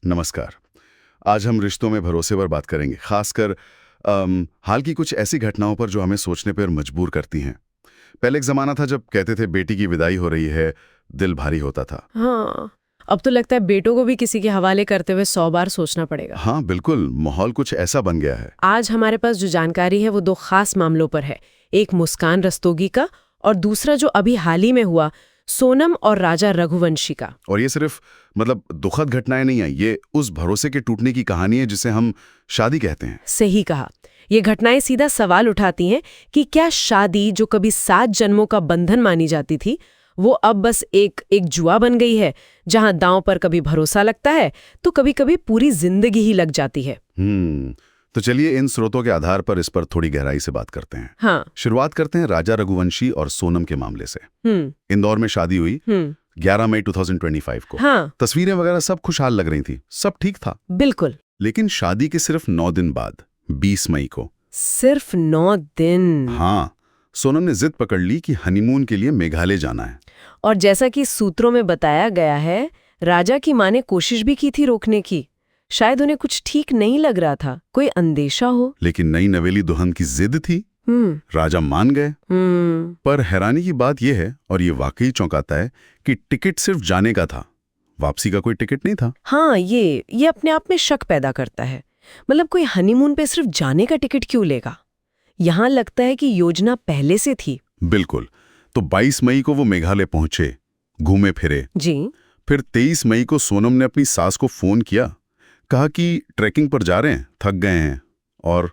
नमस्कार। आज हम रिश्तों में भरोसे पर बात करेंगे, खासकर हाल की कुछ ऐसी घटनाओं पर जो हमें सोचने पर मजबूर करती हैं। पहले एक ज़माना था जब कहते थे बेटी की विदाई हो रही है, दिल भारी होता था। हाँ, अब तो लगता है बेटों को भी किसी के हवाले करते हुए 100 बार सोचना पड़ेगा। हाँ बिल्कुल, माहौल कुछ ऐसा बन गया है। आज हमारे पास जो जानकारी है वो दो खास मामलों पर है। एक मुस्कान रस्तोगी का और दूसरा जो अभी हाल ही में हुआ, सोनम और राजा रघुवंशी का। और ये सिर्फ दुखद घटनाएं नहीं है, ये उस भरोसे के टूटने की कहानी है जिसे हम शादी कहते हैं। सही कहा। ये घटनाएं सीधा सवाल उठाती हैं कि क्या शादी जो कभी 7 जन्मों का बंधन मानी जाती थी, वो अब बस एक जुआ बन गई है, जहां दांव पर कभी भरोसा लगता है तो कभी कभी पूरी जिंदगी ही लग जाती है। तो चलिए इन स्रोतों के आधार पर इस पर थोड़ी गहराई से बात करते हैं। हाँ। शुरुआत करते हैं राजा रघुवंशी और सोनम के मामले से। इंदौर में शादी हुई 11 मई 2025 को। हाँ। तस्वीरें वगैरह सब खुशहाल लग रही थी, सब ठीक था। बिल्कुल। लेकिन शादी के सिर्फ 9 दिन बाद 20 मई को, सिर्फ 9 दिन। हाँ, सोनम ने जिद पकड़ ली कि हनीमून के लिए मेघालय जाना है। और जैसा कि सूत्रों में बताया गया है, राजा की माँ ने कोशिश भी की थी रोकने की। शायद उन्हें कुछ ठीक नहीं लग रहा था, कोई अंदेशा हो। लेकिन नई नवेली दुल्हन की जिद थी, राजा मान गए। पर हैरानी की बात यह है, और ये वाकई चौंकाता है, कि टिकट सिर्फ जाने का था, वापसी का कोई टिकट नहीं था। हाँ, ये अपने आप में शक पैदा करता है। मतलब कोई हनीमून पे सिर्फ जाने का टिकट क्यों लेगा? यहाँ लगता है कि योजना पहले से थी। बिल्कुल। तो 22 मई को वो मेघालय पहुंचे, घूमे फिरे जी। फिर 23 मई को सोनम ने अपनी सास को फोन किया, कहा कि ट्रैकिंग पर जा रहे हैं, थक गए हैं, और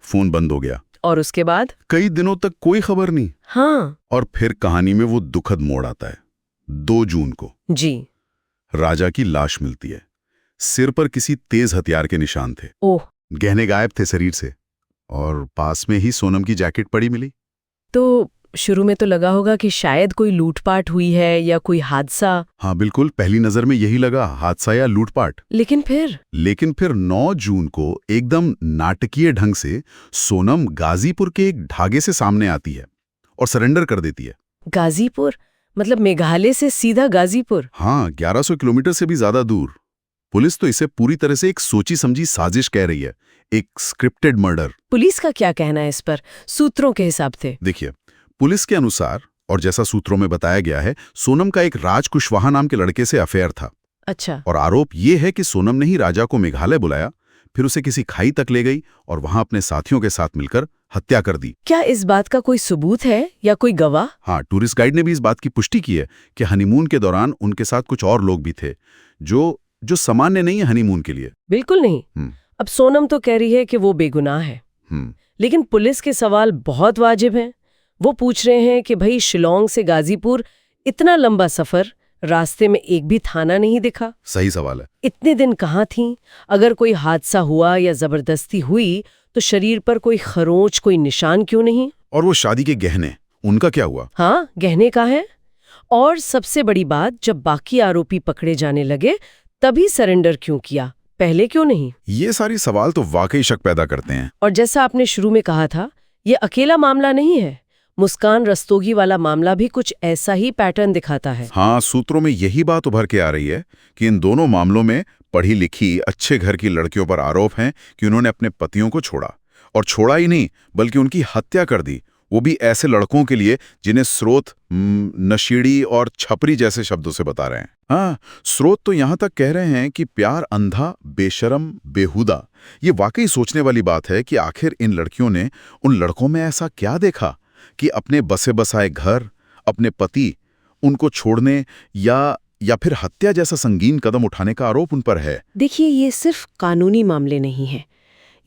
फोन बंद हो गया। और उसके बाद कई दिनों तक कोई खबर नहीं। हाँ। और फिर कहानी में वो दुखद मोड़ आता है। 2 जून को जी, राजा की लाश मिलती है। सिर पर किसी तेज हथियार के निशान थे। ओह। गहने गायब थे शरीर से, और पास में ही सोनम की जैकेट पड़ी मिली। तो शुरू में तो लगा होगा कि शायद कोई लूटपाट हुई है या कोई हादसा। हाँ बिल्कुल, पहली नजर में यही लगा, हादसा या लूटपाट। लेकिन फिर 9 जून को एकदम नाटकीय ढंग से सोनम गाजीपुर के एक ढागे से सामने आती है और सरेंडर कर देती है। गाजीपुर? मतलब मेघालय से सीधा गाजीपुर? हाँ, 1100 किलोमीटर से भी ज्यादा दूर। पुलिस तो इसे पूरी तरह से एक सोची समझी साजिश कह रही है, एक स्क्रिप्टेड मर्डर। पुलिस का क्या कहना है इस पर, सूत्रों के हिसाब से? देखिए, पुलिस के अनुसार, और जैसा सूत्रों में बताया गया है, सोनम का एक राज कुशवाहा नाम के लड़के से अफेयर था। अच्छा। और आरोप ये है कि सोनम ने ही राजा को मेघालय बुलाया, फिर उसे किसी खाई तक ले गई और वहां अपने साथियों के साथ मिलकर हत्या कर दी। क्या इस बात का कोई सबूत है या कोई गवाह? हाँ, टूरिस्ट गाइड ने भी इस बात की पुष्टि की है कि हनीमून के दौरान उनके साथ कुछ और लोग भी थे, जो सामान्य नहीं है हनीमून के लिए। बिल्कुल नहीं। अब सोनम तो कह रही है कि वो बेगुनाह है, लेकिन पुलिस के सवाल बहुत वाजिब हैं। वो पूछ रहे हैं कि भाई, शिलोंग से गाजीपुर इतना लंबा सफर, रास्ते में एक भी थाना नहीं दिखा। सही सवाल है। इतने दिन कहाँ थीं? अगर कोई हादसा हुआ या जबरदस्ती हुई तो शरीर पर कोई खरोंच, कोई निशान क्यों नहीं? और वो शादी के गहने, उनका क्या हुआ? हाँ, गहने कहाँ हैं? और सबसे बड़ी बात, जब बाकी आरोपी पकड़े जाने लगे तभी सरेंडर क्यों किया, पहले क्यों नहीं? ये सारी सवाल तो वाकई शक पैदा करते हैं। और जैसा आपने शुरू में कहा था, ये अकेला मामला नहीं है। मुस्कान रस्तोगी वाला मामला भी कुछ ऐसा ही पैटर्न दिखाता है। हाँ, सूत्रों में यही बात उभर के आ रही है कि इन दोनों मामलों में पढ़ी लिखी अच्छे घर की लड़कियों पर आरोप हैं कि उन्होंने अपने पतियों को छोड़ा, और छोड़ा ही नहीं बल्कि उनकी हत्या कर दी, वो भी ऐसे लड़कों के लिए जिन्हें स्रोत नशीड़ी और छपरी जैसे शब्दों से बता रहे हैं। हाँ, स्रोत तो यहाँ तक कह रहे हैं कि प्यार अंधा, बेशरम, बेहुदा। ये वाकई सोचने वाली बात है कि आखिर इन लड़कियों ने उन लड़कों में ऐसा क्या देखा कि अपने बसे बसाए घर, अपने पति, उनको छोड़ने या फिर हत्या जैसा संगीन कदम उठाने का आरोप उन पर है। देखिए, ये सिर्फ कानूनी मामले नहीं है,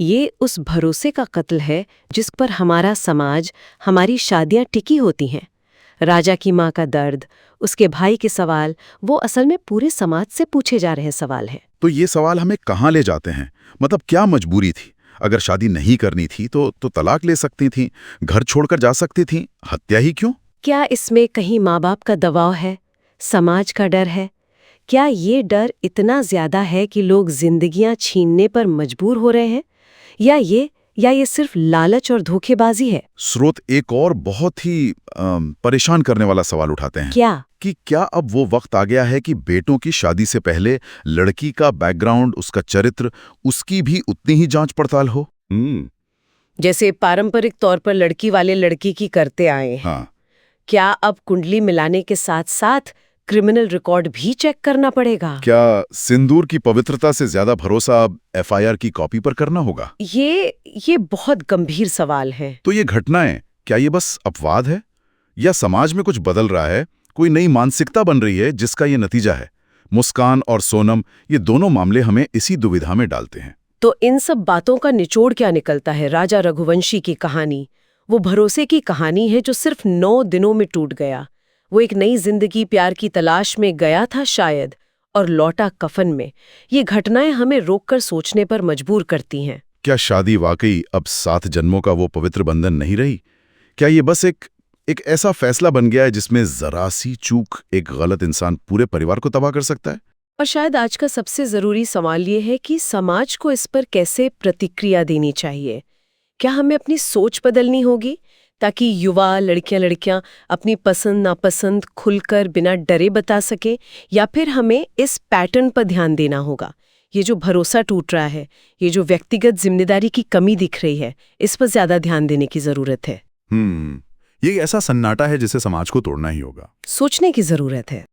ये उस भरोसे का कत्ल है जिस पर हमारा समाज, हमारी शादियां टिकी होती हैं। राजा की माँ का दर्द, उसके भाई के सवाल, वो असल में पूरे समाज से पूछे जा रहे सवाल हैं। तो ये सवाल हमें कहाँ ले जाते हैं? मतलब क्या मजबूरी थी? अगर शादी नहीं करनी थी तो तलाक ले सकती थी, घर छोड़कर जा सकती थी, हत्या ही क्यों? क्या इसमें कहीं माँ बाप का दबाव है, समाज का डर है? क्या ये डर इतना ज्यादा है कि लोग जिंदगियां छीनने पर मजबूर हो रहे हैं, या ये सिर्फ लालच और धोखेबाजी है? स्रोत एक और बहुत ही परेशान करने वाला सवाल उठाते हैं। क्या? कि क्या अब वो वक्त आ गया है कि बेटों की शादी से पहले लड़की का बैकग्राउंड, उसका चरित्र, उसकी भी उतनी ही जांच पड़ताल हो? जैसे पारंपरिक तौर पर लड़की वाले लड़की की करते आए हैं। हाँ। क्या अब कुंडली मिलाने के साथ साथ क्रिमिनल रिकॉर्ड भी चेक करना पड़ेगा? क्या सिंदूर की पवित्रता से ज्यादा भरोसा अब एफआईआर की कॉपी पर करना होगा? ये बहुत गंभीर सवाल है। तो ये घटनाएं, क्या ये बस अपवाद है या समाज में कुछ बदल रहा है, कोई नई मानसिकता बन रही है जिसका ये नतीजा है? मुस्कान और सोनम, ये दोनों मामले हमें इसी दुविधा में डालते हैं। तो इन सब बातों का निचोड़ क्या निकलता है? राजा रघुवंशी की कहानी, वो भरोसे की कहानी है जो सिर्फ 9 दिनों में टूट गया। वो एक नई जिंदगी, प्यार की तलाश में गया था शायद, और लौटा कफन में। ये घटनाएं हमें रोककर सोचने पर मजबूर करती हैं। क्या शादी वाकई अब 7 जन्मों का वो पवित्र बंधन नहीं रही? क्या ये बस एक ऐसा फैसला बन गया है जिसमें जरा सी चूक एक गलत इंसान पूरे परिवार को तबाह कर सकता है? और शायद आज का सबसे जरूरी सवाल ये है कि समाज को इस पर कैसे प्रतिक्रिया देनी चाहिए। क्या हमें अपनी सोच बदलनी होगी ताकि युवा लड़कियां अपनी पसंद नापसंद खुलकर बिना डरे बता सके, या फिर हमें इस पैटर्न पर ध्यान देना होगा? ये जो भरोसा टूट रहा है, ये जो व्यक्तिगत जिम्मेदारी की कमी दिख रही है, इस पर ज्यादा ध्यान देने की जरूरत है। ये ऐसा सन्नाटा है जिसे समाज को तोड़ना ही होगा। सोचने की जरूरत है।